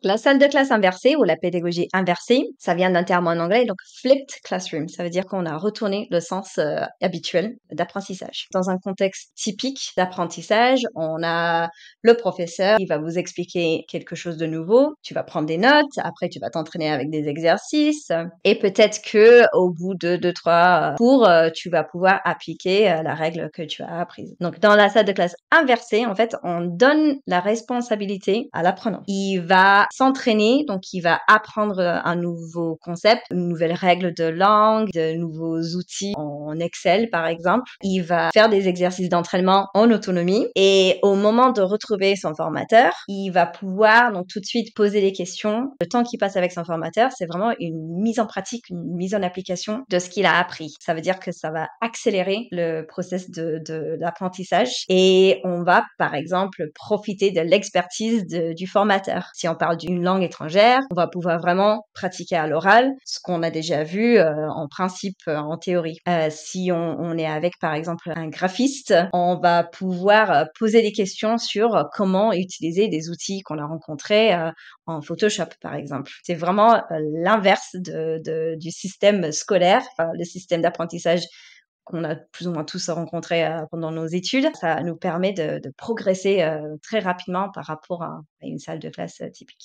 La salle de classe inversée ou la pédagogie inversée, ça vient d'un terme en anglais, donc flipped classroom. Ça veut dire qu'on a retourné le sens habituel d'apprentissage. Dans un contexte typique d'apprentissage, on a le professeur, il va vous expliquer quelque chose de nouveau, tu vas prendre des notes, après tu vas t'entraîner avec des exercices, et peut-être que au bout de 2, 3 cours, tu vas pouvoir appliquer la règle que tu as apprise. Donc dans la salle de classe inversée, en fait, on donne la responsabilité à l'apprenant. Il va s'entraîner, donc il va apprendre un nouveau concept, une nouvelle règle de langue, de nouveaux outils en Excel par exemple. Il va faire des exercices d'entraînement en autonomie et au moment de retrouver son formateur, il va pouvoir donc tout de suite poser les questions. Le temps qu'il passe avec son formateur, c'est vraiment une mise en pratique, une mise en application de ce qu'il a appris. Ça veut dire que ça va accélérer le process de l'apprentissage et on va par exemple profiter de l'expertise du formateur. Si on parle d'une langue étrangère, on va pouvoir vraiment pratiquer à l'oral ce qu'on a déjà vu en principe en théorie. Si on est avec par exemple un graphiste, on va pouvoir poser des questions sur comment utiliser des outils qu'on a rencontrés en Photoshop par exemple. C'est vraiment l'inverse du système scolaire, le système d'apprentissage qu'on a plus ou moins tous rencontrés pendant nos études. Ça nous permet de progresser très rapidement par rapport à une salle de classe typique.